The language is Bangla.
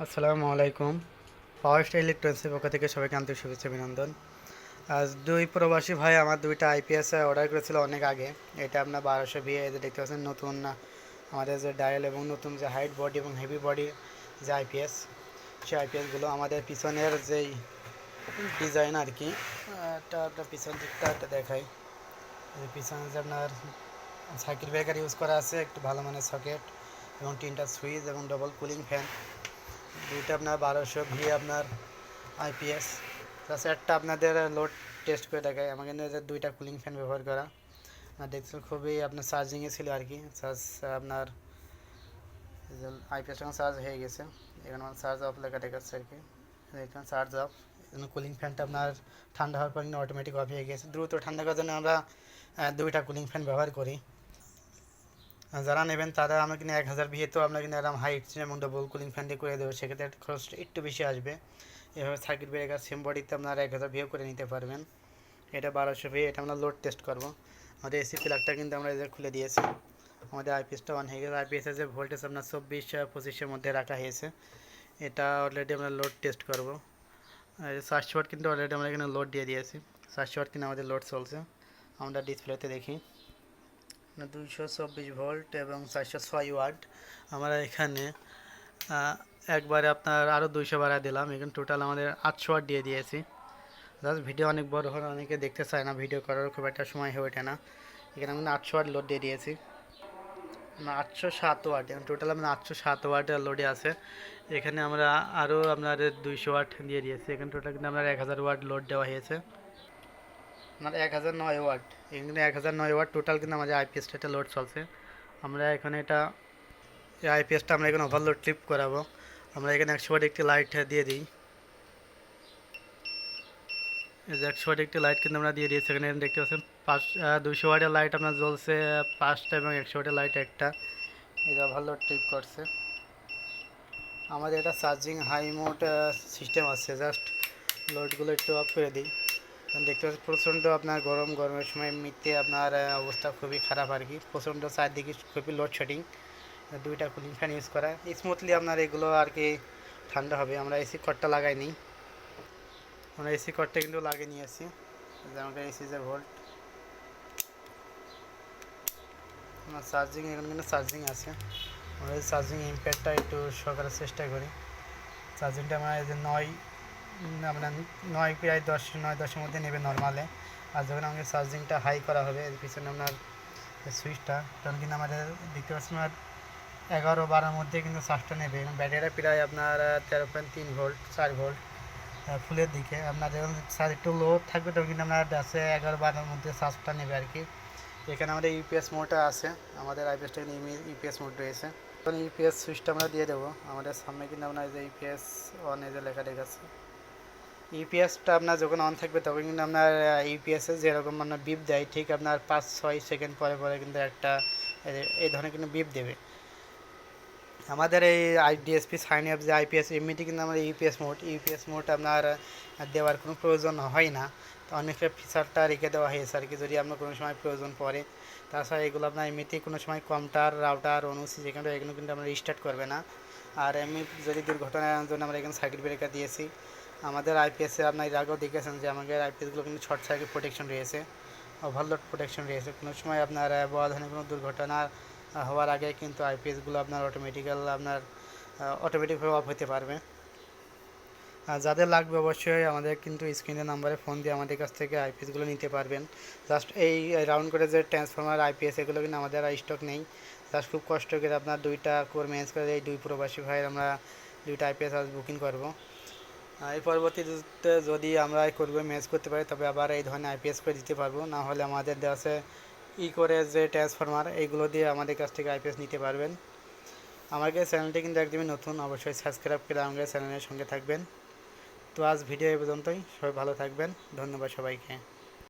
আসসালামু আলাইকুম। পাওয়ার স্টার ইলেকট্রনিক্সের পক্ষ থেকে সবাইকে আন্তরিক শুভেচ্ছা অভিনন্দন। আজ দুই প্রবাসী ভাই আমার দুইটা আইপিএস অর্ডার করেছিল অনেক আগে। এটা আপনার 1200 VA, এই যে দেখতে পাচ্ছেন নতুন আমাদের যে ডায়াল এবং নতুন যে হাইট বডি এবং হেভি বডি যে আইপিএস, সেই আইপিএসগুলো আমাদের পিছনের যেই ডিজাইন আর কি, এটা আপনার পিছন দিকটা একটা দেখাই। পিছনে যে আপনার সার্কিট ব্রেকার ইউজ করা আছে, একটু ভালো মানের সকেট এবং 3টা সুইচ এবং ডবল কুলিং ফ্যান, দুইটা আপনার 1200 VA আপনার আইপিএস, প্লাস একটা আপনাদের লোড টেস্ট করে দেখায়। আমার কিন্তু যে দুইটা কুলিং ফ্যান ব্যবহার করা আর দেখছেন খুবই আপনার চার্জিংয়ে ছিল আর কি। চার্জ আপনার আইপিএস যখন চার্জ হয়ে গেছে, এখানে আমার চার্জ অফ লেখা দেখাচ্ছে আর কি। এখানে চার্জ অফ, কুলিং ফ্যানটা আপনার ঠান্ডা হওয়ার পর কিন্তু অটোমেটিক অফ হয়ে গেছে। দ্রুত ঠান্ডা করার জন্য আমরা দুইটা কুলিং ফ্যান ব্যবহার করি। যারা নেবেন তারা আমরা কিন্তু 1000 VA তো আমরা কিন্তু এরকম হাইট এবং ডবল কুলিং ফ্যান দিয়ে করে দেবো, সেক্ষেত্রে খরচটা একটু বেশি আসবে। এভাবে সার্কিট ব্রেকার সেম বডিতে আপনারা 1000 VA করে নিতে পারবেন। এটা 1200 VA, এটা আমরা লোড টেস্ট করবো। আমাদের এসি প্লাগটা কিন্তু আমরা এই যে খুলে দিয়েছি, আমাদের আইপিএসটা অন হয়ে গেছে। আইপিএসের যে ভোল্টেজ আপনার 24-25-এর মধ্যে রাখা হয়েছে। এটা অলরেডি আমরা লোড টেস্ট করবো। 400 ওয়াট কিন্তু অলরেডি আমরা এখানে লোড দিয়ে দিয়েছি। 400 ওয়াট কিন্তু আমাদের লোড চলছে। আমরা ডিসপ্লেতে দেখি 224 ভোল্ট এবং 406 ওয়াট। আমরা এখানে একবারে আপনার আরও 200 বাড়া দিলাম, এখানে টোটাল আমাদের 800 ওয়াট দিয়ে দিয়েছি। জাস্ট ভিডিও অনেক বড় হলে অনেকে দেখতে চায় না, ভিডিও করার খুব একটা সময় হয়ে ওঠে না। এখানে আমরা 800 ওয়াট লোড দিয়ে দিয়েছি, 807 ওয়াট, এবং টোটাল আমরা 807 ওয়াট লোডে আছে। এখানে আমরা আরও আপনার 200 ওয়াট দিয়ে দিয়েছি। এখানে টোটাল কিন্তু আপনার 1000 ওয়াট লোড দেওয়া হয়েছে, আপনার 1009 ওয়াট। এখানে 1009 ওয়াট টোটাল কিন্তু আমাদের আইপিএসটা এটা লোড চলছে। আমরা এখানে এটা এই আইপিএসটা আমরা এখানে ওভারলোড ট্রিপ করাবো। আমরা এখানে 100 ওয়াট একটি লাইট দিয়ে দিই। এই যে 100 ওয়াট একটি লাইট কিন্তু আমরা দিয়ে দিয়েছি। এখানে দেখতে পাচ্ছেন 200 ওয়াটের লাইট আপনার জ্বলছে 5টা এবং 100 ওয়াটের লাইট একটা। এই যে ওভারলোড ট্রিপ করছে। আমাদের এটা চার্জিং হাই মোড সিস্টেম আছে। জাস্ট লোডগুলো একটু অফ করে দিই। দেখতে পাচ্ছি প্রচণ্ড আপনার গরমের সময় এমনিতে আপনার অবস্থা খুবই খারাপ আর কি। প্রচণ্ড চারদিকে খুবই লোডশেডিং। দুইটা কুলিং ফ্যান ইউজ করা স্মুথলি আপনার এগুলো আর কি ঠান্ডা হবে। আমরা এসি কর্ডটা লাগাই নিই, আমরা এসি কর্ডটা কিন্তু লাগিয়ে নিয়েছি। আমাদের এসি যে ভোল্ট আমার চার্জিং, এখানে কিন্তু চার্জিং আছে। আমরা এই চার্জিং ইম্প্যাক্টটা একটু শো করার চেষ্টা করি। চার্জিংটা আমরা এই যে 9 আপনার 9 প্রায় 10-9-10-এর মধ্যে নেবে নর্মালে। আর যখন আমাদের চার্জিংটা হাই করা হবে, এর পিছনে আপনার সুইচটা, তখন কিন্তু আমাদের দেখতে পাচ্ছি আপনার 11-12-এর মধ্যে কিন্তু চার্জটা নেবে। এবং ব্যাটারিটা প্রায় আপনার 13.3 ভোল্ট, 4 ভোল্ট ফুলের দিকে। আপনার যখন চার্জ একটু লো থাকবে তখন কিন্তু আপনার 11-12-এর মধ্যে চার্জটা নেবে আর কি। এখানে আমাদের ইউপিএস মোডটা আছে, আমাদের আইপিএসটা কিন্তু ইউপিএস মোড রয়েছে। তখন ইউপিএস সুইচটা আমরা দিয়ে দেবো। আমাদের সামনে কিন্তু আপনার যে ইউপিএস অন এই যে লেখা দেখাচ্ছে। ইউপিএসটা আপনার যখন অন থাকবে তখন কিন্তু আপনার ইউপিএসে যেরকম আপনার বিপ দেয়, ঠিক আপনার 5-6 সেকেন্ড পরে পরে কিন্তু একটা এই ধরনের কিন্তু বিপ দেবে। আমাদের এই ডিএসপি সাইন আপ যে আইপিএস এমনিতে কিন্তু আমাদের ইউপিএস মোড আপনার দেওয়ার কোনো প্রয়োজন হয় না। তো অনেকটা ফিচারটা রেখে দেওয়া হয়েছে আর কি, যদি আপনার কোনো সময় প্রয়োজন পড়ে। তাছাড়া এগুলো আপনার এমনিতেই কোনো সময় কম্পিউটার রাউটার অনুসি যেখানে এগুলো কিন্তু আমরা রিস্টার্ট করবে না। আর এমনি যদি দুর্ঘটনার জন্য আমরা এখানে সার্কিট ব্রেকার দিয়েছি। আমাদের আইপিএসে আপনার এর আগেও দেখেছেন যে আমাদের আইপিএসগুলো কিন্তু শর্ট সার্কিট প্রোটেকশন রয়েছে, ওভারলোড প্রোটেকশন রয়েছে। কোনো সময় আপনার বড় ধরনের কোনো দুর্ঘটনা হওয়ার আগে কিন্তু আইপিএসগুলো আপনার অটোমেটিকভাবে অফ হতে পারবে। আর যাদের লাগবে অবশ্যই আমাদের কিন্তু স্ক্রিনের নাম্বারে ফোন দিয়ে আমাদের কাছ থেকে আইপিএসগুলো নিতে পারবেন। জাস্ট এই রাউন্ড করে যে ট্রান্সফরমার আইপিএস এগুলো কিন্তু আমাদের স্টক নেই। জাস্ট খুব কষ্ট করে আপনার 2টা কোর ম্যানেজ করে এই 2 প্রবাসী ভাইয়ের আমরা 2টা আইপিএস আজ বুকিং করবো। এই পরবর্তীতে যদি আমরা করবো ম্যানেজ করতে পারি তবে আবার এই ধরনের আইপিএস করে দিতে পারবো। না হলে আমাদের দেওয়া আছে করে যে ট্রান্সফরমার এইগুলো দিয়ে আমাদের কাছ থেকে আইপিএস নিতে পারবেন। আমাদের চ্যানেলটি কিন্তু একদমই নতুন, অবশ্যই সাবস্ক্রাইব করে আমাদের চ্যানেলের সঙ্গে থাকবেন। তো আজ ভিডিও এই পর্যন্তই, সবাই ভালো থাকবেন, ধন্যবাদ সবাইকে।